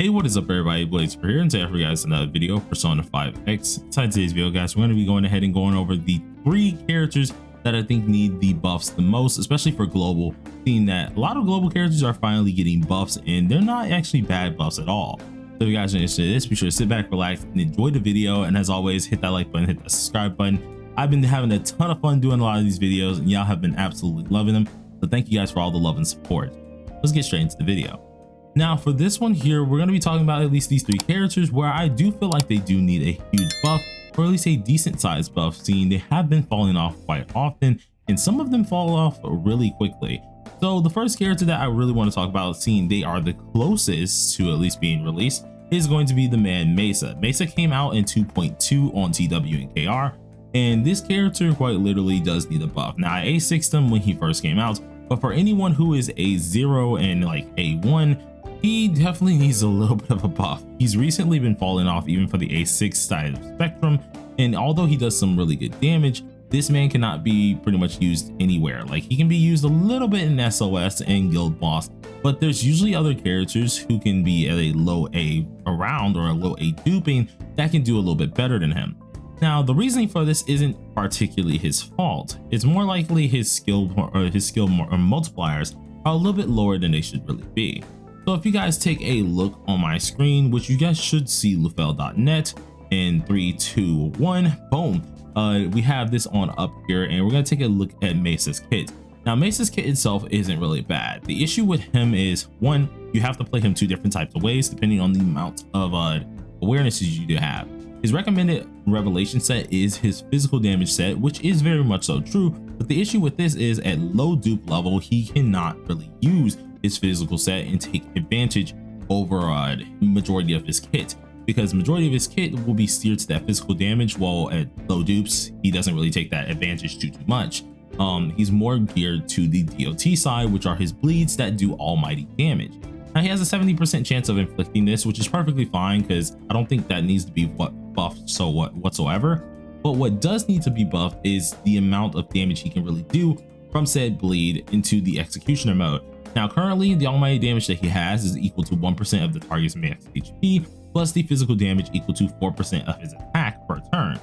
Hey, what is up everybody, Blaze here, and today for you guys another video, Persona 5X. Inside today's video, guys, we're going to be going ahead and going over the 3 characters that I think need the buffs the most, especially for global, seeing that a lot of global characters are finally getting buffs and they're not actually bad buffs at all. So if you guys are interested in this, be sure to sit back, relax, and enjoy the video, and as always, hit that like button, hit that subscribe button. I've been having a ton of fun doing a lot of these videos and y'all have been absolutely loving them, so thank you guys for all the love and support. Let's get straight into the video. Now for this one here, we're going to be talking about at least these 3 characters where I do feel like they do need a huge buff, or at least a decent sized buff, seeing they have been falling off quite often and some of them fall off really quickly. So the first character that I really want to talk about, seeing they are the closest to at least being released, is going to be the man Messa. Messa came out in 2.2 on TW and KR, and this character quite literally does need a buff. Now I A6'd him when he first came out, but for anyone who is A0 and like A1, he definitely needs a little bit of a buff. He's recently been falling off even for the A6 side of the spectrum, and although he does some really good damage, this man cannot be pretty much used anywhere. Like, he can be used a little bit in SOS and Guild Boss, but there's usually other characters who can be at a low A around or a low A duping that can do a little bit better than him. Now the reasoning for this isn't particularly his fault. It's more likely his skill multipliers are a little bit lower than they should really be. So if you guys take a look on my screen, which you guys should see lufel.net, in 3, 2, 1, boom, we have this on up here, and we're going to take a look at Messa's kit. Now Messa's kit itself isn't really bad. The issue with him is, one, you have to play him 2 different types of ways depending on the amount of awarenesses you do have. His recommended revelation set is his physical damage set, which is very much so true, but the issue with this is at low dupe level he cannot really use his physical set and take advantage over majority of his kit, because majority of his kit will be steered to that physical damage, while at low dupes he doesn't really take that advantage too much. He's more geared to the DOT side, which are his bleeds that do almighty damage. Now he has a 70% chance of inflicting this, which is perfectly fine because I don't think that needs to be buffed whatsoever. But what does need to be buffed is the amount of damage he can really do from said bleed into the executioner mode. Now currently the almighty damage that he has is equal to 1% of the target's max HP plus the physical damage equal to 4% of his attack per turn.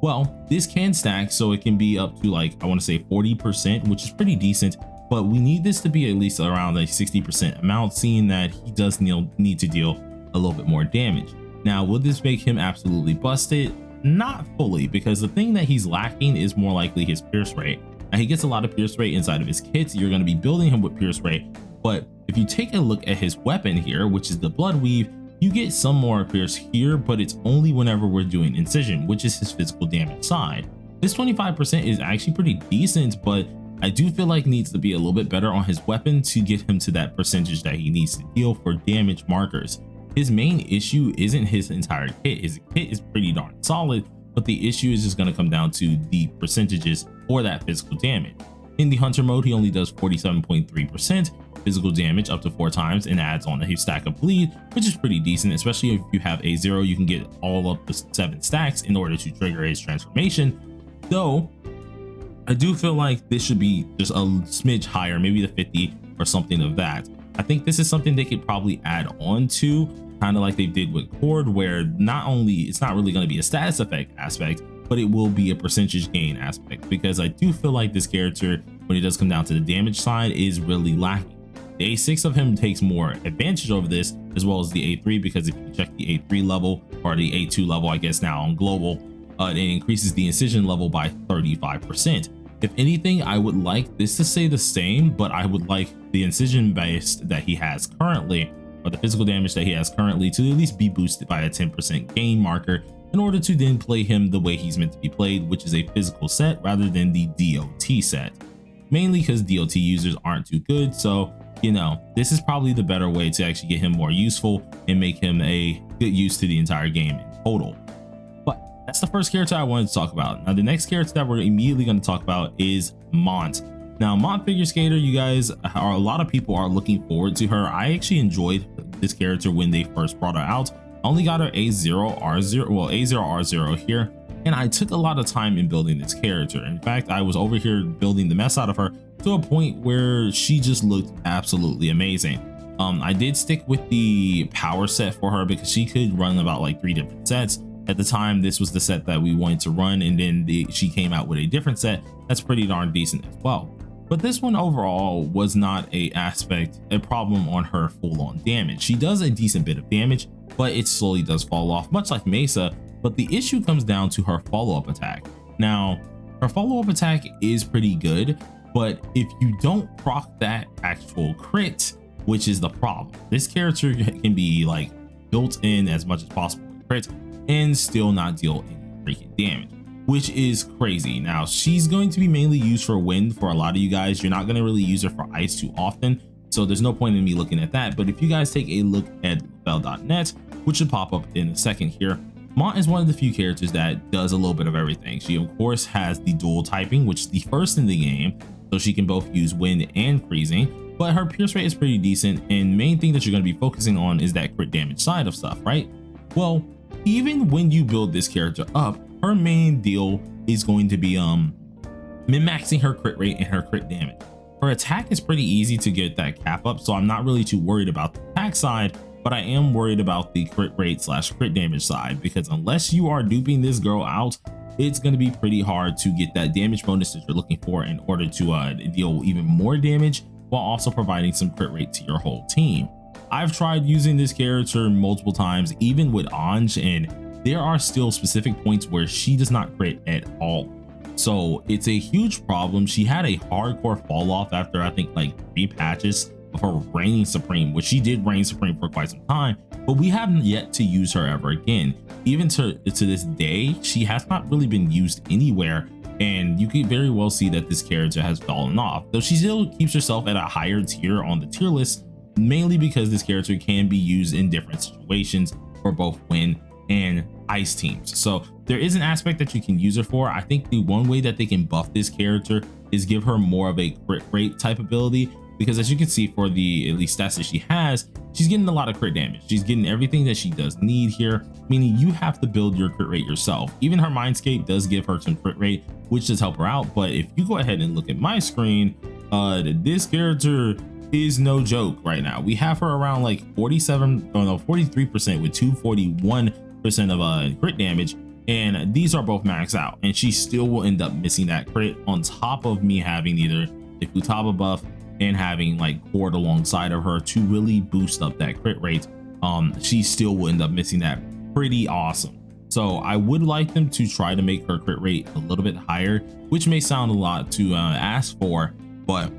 Well, this can stack, so it can be up to, like, I want to say 40%, which is pretty decent, but we need this to be at least around a 60% amount, seeing that he does need to deal a little bit more damage. Now will this make him absolutely busted? Not fully, because the thing that he's lacking is more likely his pierce rate. Now he gets a lot of pierce rate inside of his kits. You're going to be building him with pierce rate, but if you take a look at his weapon here, which is the blood weave, you get some more pierce here, but it's only whenever we're doing incision, which is his physical damage side. This 25% is actually pretty decent, but I do feel like needs to be a little bit better on his weapon to get him to that percentage that he needs to deal for damage markers. His main issue isn't his entire kit. His kit is pretty darn solid, but the issue is just going to come down to the percentages for that physical damage. In the hunter mode, he only does 47.3% physical damage up to 4 times and adds on a stack of bleed, which is pretty decent, especially if you have A0. You can get all up to 7 stacks in order to trigger his transformation. Though I do feel like this should be just a smidge higher, maybe the 50 or something of that. I think this is something they could probably add on to, kind of like they did with Cord, where not only it's not really going to be a status effect aspect, but it will be a percentage gain aspect, because I do feel like this character, when it does come down to the damage side, is really lacking. The A6 of him takes more advantage over this, as well as the A3, because if you check the A3 level, or the A2 level I guess now on global, it increases the incision level by 35%. If anything, I would like this to stay the same, but I would like the incision base that he has currently, or the physical damage that he has currently, to at least be boosted by a 10% gain marker in order to then play him the way he's meant to be played, which is a physical set rather than the DOT set. Mainly because DOT users aren't too good, so you know, this is probably the better way to actually get him more useful and make him a good use to the entire game in total. But that's the first character I wanted to talk about. Now the next character that we're immediately going to talk about is Mont. Now Mont Figure Skater, you guys are, a lot of people are looking forward to her. I actually enjoyed this character when they first brought her out. I only got her A0R0, well A0R0 here, and I took a lot of time in building this character. In fact, I was over here building the mess out of her to a point where she just looked absolutely amazing. I did stick with the power set for her because she could run about like 3 different sets. At the time, this was the set that we wanted to run, and then she came out with a different set that's pretty darn decent as well. But this one overall was not a problem on her full-on damage. She does a decent bit of damage, but it slowly does fall off, much like Messa. But the issue comes down to her follow-up attack. Now, her follow-up attack is pretty good, but if you don't proc that actual crit, which is the problem, this character can be like built in as much as possible with crit and still not deal any freaking damage, which is crazy. Now, she's going to be mainly used for wind for a lot of you guys. You're not going to really use her for ice too often, so there's no point in me looking at that. But if you guys take a look at Bell.net, which should pop up in a second here, Mont is one of the few characters that does a little bit of everything. She of course has the dual typing, which is the first in the game, so she can both use wind and freezing, but her pierce rate is pretty decent, and main thing that you're going to be focusing on is that crit damage side of stuff, right? Well, even when you build this character up, her main deal is going to be min-maxing her crit rate and her crit damage. Her attack is pretty easy to get that cap up, so I'm not really too worried about the attack side, but I am worried about the crit rate / crit damage side, because unless you are duping this girl out, it's going to be pretty hard to get that damage bonus that you're looking for in order to deal even more damage while also providing some crit rate to your whole team. I've tried using this character multiple times, even with Anj, and there are still specific points where she does not crit at all. So it's a huge problem. She had a hardcore fall off after I think like 3 patches of her reigning supreme, which she did reign supreme for quite some time, but we haven't yet to use her ever again. Even to this day, she has not really been used anywhere, and you can very well see that this character has fallen off, though she still keeps herself at a higher tier on the tier list, mainly because this character can be used in different situations for both wind and ice teams. So there is an aspect that you can use her for. I think the one way that they can buff this character is give her more of a crit rate type ability, because as you can see for the at least stats that she has, she's getting a lot of crit damage. She's getting everything that she does need here, meaning you have to build your crit rate yourself. Even her Mindscape does give her some crit rate, which does help her out. But if you go ahead and look at my screen, this character is no joke right now. We have her around like 43% with 241% of crit damage, and these are both maxed out, and she still will end up missing that crit, on top of me having either the Futaba buff and having like Cord alongside of her to really boost up that crit rate. She still will end up missing that. Pretty awesome. So I would like them to try to make her crit rate a little bit higher, which may sound a lot to ask for, but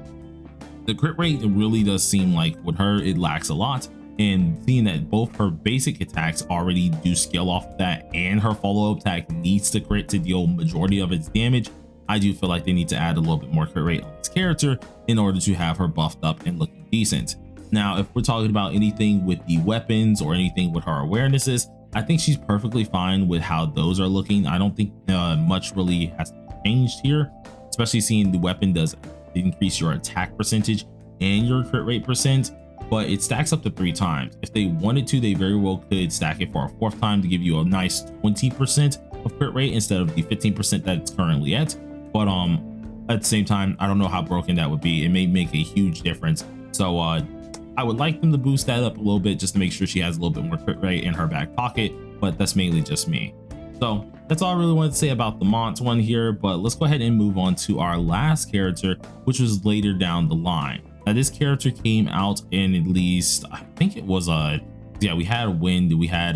the crit rate really does seem like with her it lacks a lot. And seeing that both her basic attacks already do scale off that, and her follow-up attack needs to crit to deal majority of its damage, I do feel like they need to add a little bit more crit rate on this character in order to have her buffed up and looking decent. Now, if we're talking about anything with the weapons or anything with her awarenesses, I think she's perfectly fine with how those are looking. I don't think much really has to be changed here, especially seeing the weapon does increase your attack percentage and your crit rate percent, but it stacks up to 3 times. If they wanted to, they very well could stack it for a 4th time to give you a nice 20% of crit rate instead of the 15% that it's currently at. But at the same time, I don't know how broken that would be. It may make a huge difference. So I would like them to boost that up a little bit just to make sure she has a little bit more crit rate in her back pocket, but that's mainly just me. So that's all I really wanted to say about the Mont one here, but let's go ahead and move on to our last character, which was later down the line. Now this character came out in at least, I think it was yeah, we had Wind, we had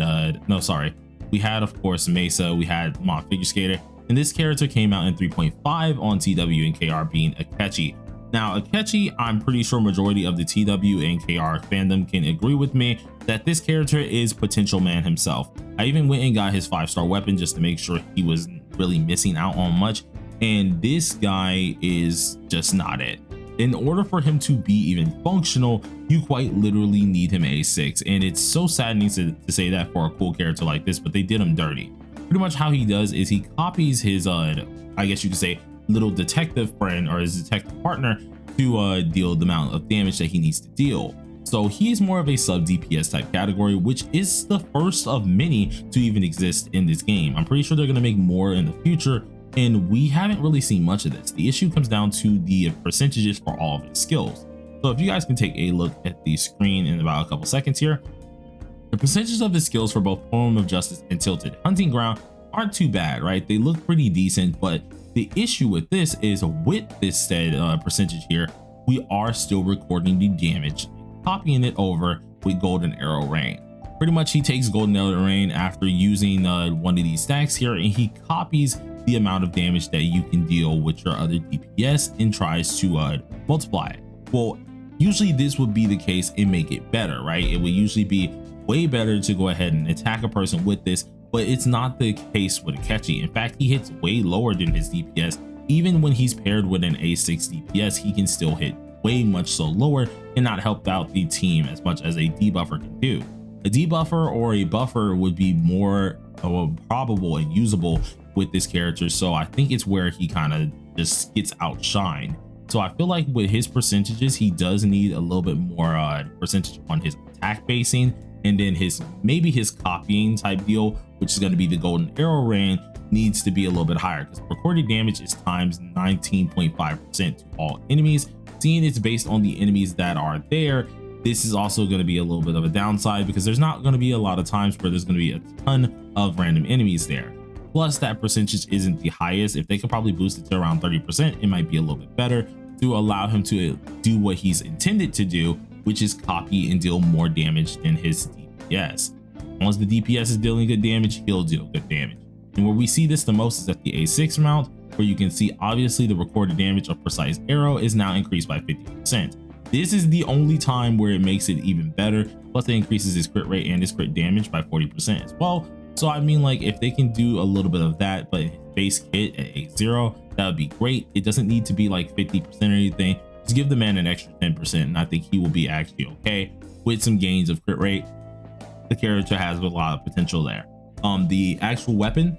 we had of course Messa, we had Mont Figure Skater, and this character came out in 3.5 on TW and KR, being Akechi. Now Akechi, I'm pretty sure majority of the TW and KR fandom can agree with me that this character is potential man himself. I even went and got his 5-star weapon just to make sure he was really missing out on much, and this guy is just not it. In order for him to be even functional, you quite literally need him A6, and it's so saddening to say that for a cool character like this, but they did him dirty. Pretty much how he does is he copies his I guess you could say little detective friend or his detective partner to deal the amount of damage that he needs to deal. So he's more of a sub DPS type category, which is the first of many to even exist in this game. I'm pretty sure they're going to make more in the future, and we haven't really seen much of this. The issue comes down to the percentages for all of his skills. So if you guys can take a look at the screen in about a couple seconds here, the percentages of his skills for both Poem of Justice and Tilted Hunting Ground aren't too bad, right? They look pretty decent, but the issue with this is with this said percentage here, we are still recording the damage, copying it over with Golden Arrow Rain. Pretty much he takes Golden Arrow Rain after using one of these stacks here, and he copies the amount of damage that you can deal with your other DPS and tries to multiply it. Well, usually this would be the case and make it better, right? It would usually be way better to go ahead and attack a person with this, but it's not the case with Akechi. In fact, he hits way lower than his DPS. Even when he's paired with an A6 DPS, he can still hit way much so lower and not help out the team as much as a debuffer can do. A debuffer or a buffer would be more probable and usable with this character, so I think it's where he kind of just gets outshined. So I feel like with his percentages, he does need a little bit more percentage on his attack basing, and then maybe his copying type deal, which is going to be the Golden Arrow Rain, needs to be a little bit higher, because recorded damage is times 19.5% to all enemies. Seeing it's based on the enemies that are there, this is also going to be a little bit of a downside, because there's not going to be a lot of times where there's going to be a ton of random enemies there. Plus that percentage isn't the highest. If they could probably boost it to around 30%, it might be a little bit better to allow him to do what he's intended to do, which is copy and deal more damage than his DPS. Once the DPS is dealing good damage, he'll deal good damage. And where we see this the most is at the A6 mount, where you can see obviously the recorded damage of Precise Arrow is now increased by 50%. This is the only time where it makes it even better. Plus it increases his crit rate and his crit damage by 40% as well. So I mean, like, if they can do a little bit of that, but base hit at 8-0, that would be great. It doesn't need to be like 50% or anything. Just give the man an extra 10%, and I think he will be actually okay with some gains of crit rate. The character has a lot of potential there. The actual weapon,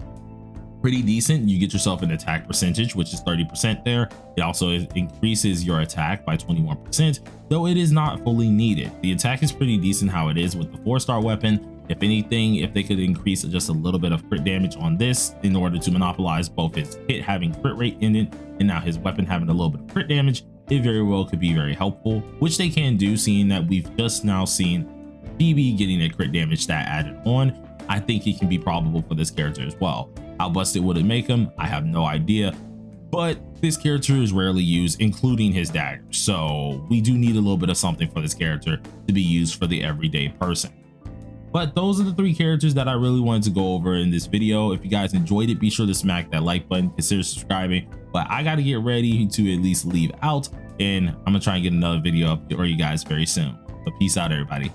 pretty decent. You get yourself an attack percentage, which is 30% there. It also increases your attack by 21%, though it is not fully needed. The attack is pretty decent how it is with the 4-star weapon. If anything, if they could increase just a little bit of crit damage on this in order to monopolize both his hit having crit rate in it and now his weapon having a little bit of crit damage, it very well could be very helpful, which they can do, seeing that we've just now seen BB getting a crit damage stat added on. I think it can be probable for this character as well. How busted would it make him? I have no idea, but this character is rarely used, including his dagger. So we do need a little bit of something for this character to be used for the everyday person. But those are the 3 characters that I really wanted to go over in this video. If you guys enjoyed it, be sure to smack that like button, consider subscribing. But I got to get ready to at least leave out, and I'm gonna try and get another video up for you guys very soon. But peace out, everybody.